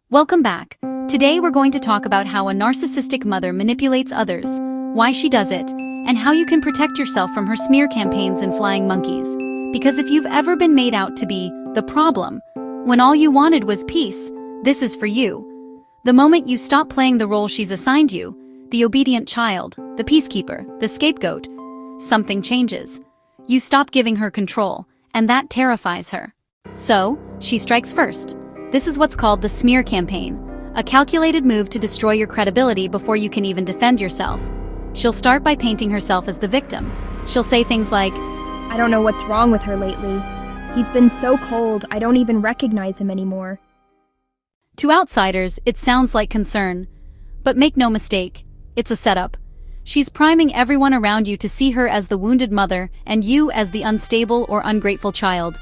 Welcome back. Today we're going to talk about how a narcissistic mother manipulates others, why she does it, and how you can protect yourself from her smear campaigns and flying monkeys. Because if you've ever been made out to be the problem, when all you wanted was peace, this is for you. The moment you stop playing the role she's assigned you, the obedient child, the peacekeeper, the scapegoat, something changes. You stop giving her control, and that terrifies her. So, she strikes first. This is what's called the smear campaign, a calculated move to destroy your credibility before you can even defend yourself. She'll start by painting herself as the victim. She'll say things like, I don't know what's wrong with her lately. He's been so cold, I don't even recognize him anymore. To outsiders, it sounds like concern. But make no mistake, it's a setup. She's priming everyone around you to see her as the wounded mother and you as the unstable or ungrateful child.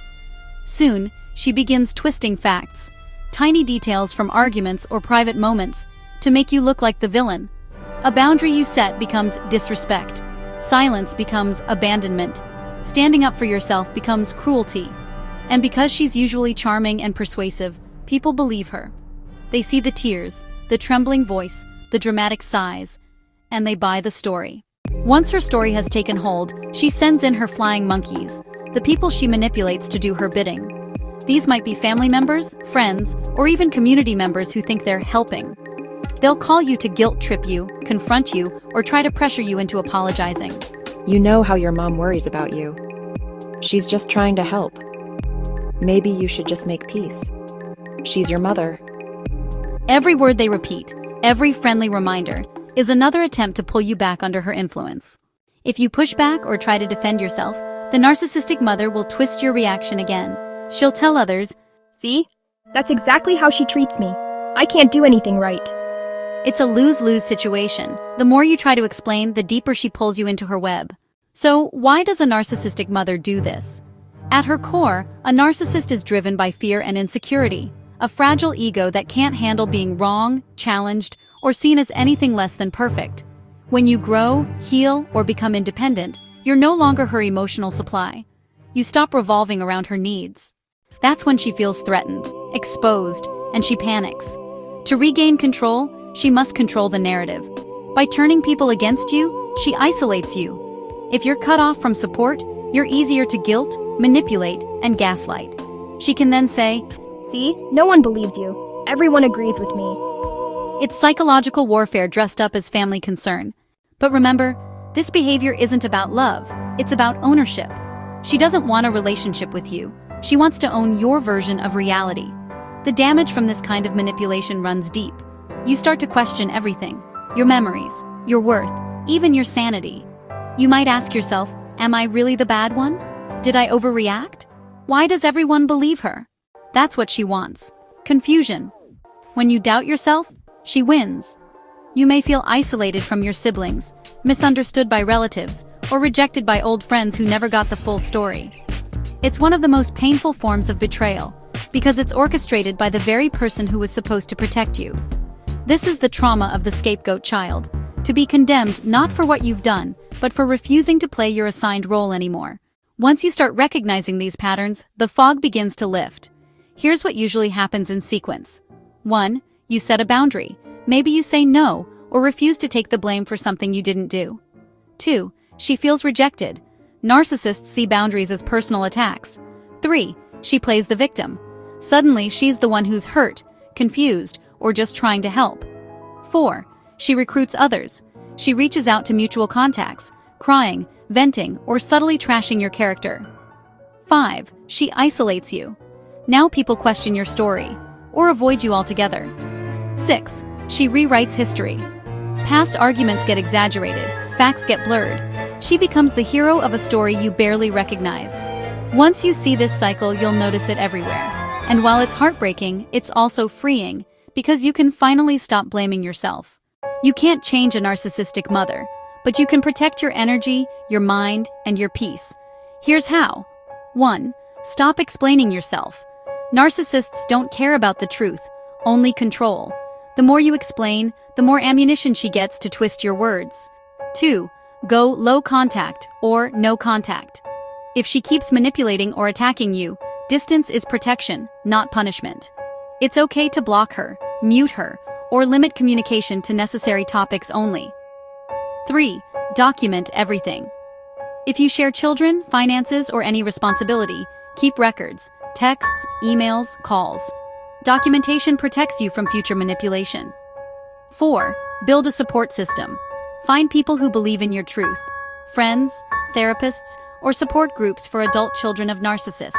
Soon, she begins twisting facts, tiny details from arguments or private moments, to make you look like the villain. A boundary you set becomes disrespect. Silence becomes abandonment. Standing up for yourself becomes cruelty. And because she's usually charming and persuasive, people believe her. They see the tears, the trembling voice, the dramatic sighs, and they buy the story. Once her story has taken hold, she sends in her flying monkeys, the people she manipulates to do her bidding. These might be family members, friends, or even community members who think they're helping. They'll call you to guilt trip you, confront you, or try to pressure you into apologizing. You know how your mom worries about you. She's just trying to help. Maybe you should just make peace. She's your mother. Every word they repeat, every friendly reminder, is another attempt to pull you back under her influence. If you push back or try to defend yourself, the narcissistic mother will twist your reaction again. She'll tell others, See? That's exactly how she treats me. I can't do anything right. It's a lose-lose situation. The more you try to explain, the deeper she pulls you into her web. So, why does a narcissistic mother do this? At her core, a narcissist is driven by fear and insecurity, a fragile ego that can't handle being wrong, challenged, or seen as anything less than perfect. When you grow, heal, or become independent, you're no longer her emotional supply. You stop revolving around her needs. That's when she feels threatened, exposed, and she panics. To regain control, she must control the narrative. By turning people against you, she isolates you. If you're cut off from support, you're easier to guilt, manipulate, and gaslight. She can then say, See? No one believes you. Everyone agrees with me. It's psychological warfare dressed up as family concern. But remember, this behavior isn't about love, it's about ownership. She doesn't want a relationship with you. She wants to own your version of reality. The damage from this kind of manipulation runs deep. You start to question everything. Your memories, your worth, even your sanity. You might ask yourself, am I really the bad one? Did I overreact? Why does everyone believe her? That's what she wants. Confusion. When you doubt yourself, she wins. You may feel isolated from your siblings, misunderstood by relatives, or rejected by old friends who never got the full story. It's one of the most painful forms of betrayal, because it's orchestrated by the very person who was supposed to protect you. This is the trauma of the scapegoat child, to be condemned not for what you've done, but for refusing to play your assigned role anymore. Once you start recognizing these patterns, the fog begins to lift. Here's what usually happens in sequence. 1. You set a boundary. Maybe you say no, or refuse to take the blame for something you didn't do. 2. She feels rejected. Narcissists see boundaries as personal attacks. 3. She plays the victim. Suddenly, she's the one who's hurt, confused, or just trying to help. 4. She recruits others. She reaches out to mutual contacts, crying, venting, or subtly trashing your character. 5. She isolates you. Now people question your story, or avoid you altogether. 6. She rewrites history. Past arguments get exaggerated, facts get blurred. She becomes the hero of a story you barely recognize. Once you see this cycle, you'll notice it everywhere. And while it's heartbreaking, it's also freeing, because you can finally stop blaming yourself. You can't change a narcissistic mother, but you can protect your energy, your mind, and your peace. Here's how. 1. Stop explaining yourself. Narcissists don't care about the truth, only control. The more you explain, the more ammunition she gets to twist your words. 2. Go low contact or no contact. If she keeps manipulating or attacking you, distance is protection, not punishment. It's okay to block her, mute her, or limit communication to necessary topics only. 3. Document everything. If you share children, finances, or any responsibility, keep records, texts, emails, calls. Documentation protects you from future manipulation. 4. Build a support system. Find people who believe in your truth. Friends, therapists, or support groups for adult children of narcissists.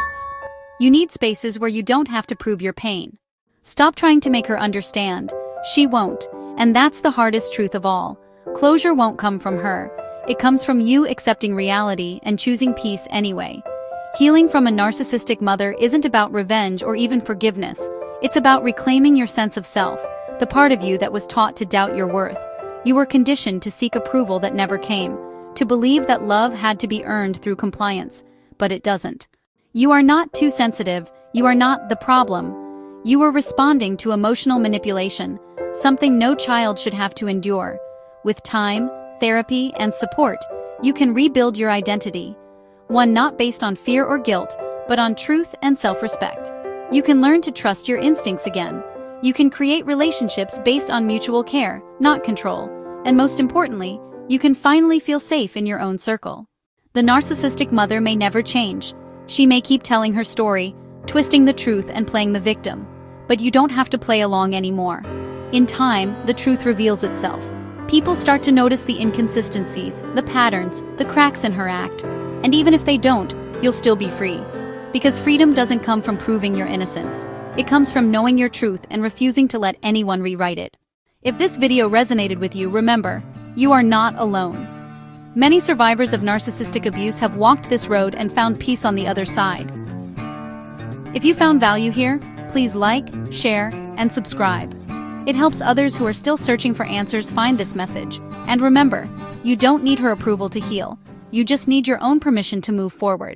You need spaces where you don't have to prove your pain. Stop trying to make her understand. She won't, and that's the hardest truth of all. Closure won't come from her. It comes from you accepting reality and choosing peace anyway. Healing from a narcissistic mother isn't about revenge or even forgiveness. It's about reclaiming your sense of self, the part of you that was taught to doubt your worth. You were conditioned to seek approval that never came, to believe that love had to be earned through compliance, but it doesn't. You are not too sensitive, you are not the problem. You were responding to emotional manipulation, something no child should have to endure. With time, therapy, and support, you can rebuild your identity. One not based on fear or guilt, but on truth and self-respect. You can learn to trust your instincts again. You can create relationships based on mutual care, not control. And most importantly, you can finally feel safe in your own circle. The narcissistic mother may never change. She may keep telling her story, twisting the truth and playing the victim. But you don't have to play along anymore. In time, the truth reveals itself. People start to notice the inconsistencies, the patterns, the cracks in her act. And even if they don't, you'll still be free. Because freedom doesn't come from proving your innocence. It comes from knowing your truth and refusing to let anyone rewrite it. If this video resonated with you, remember, you are not alone. Many survivors of narcissistic abuse have walked this road and found peace on the other side. If you found value here, please like, share, and subscribe. It helps others who are still searching for answers find this message. And remember, you don't need her approval to heal. You just need your own permission to move forward.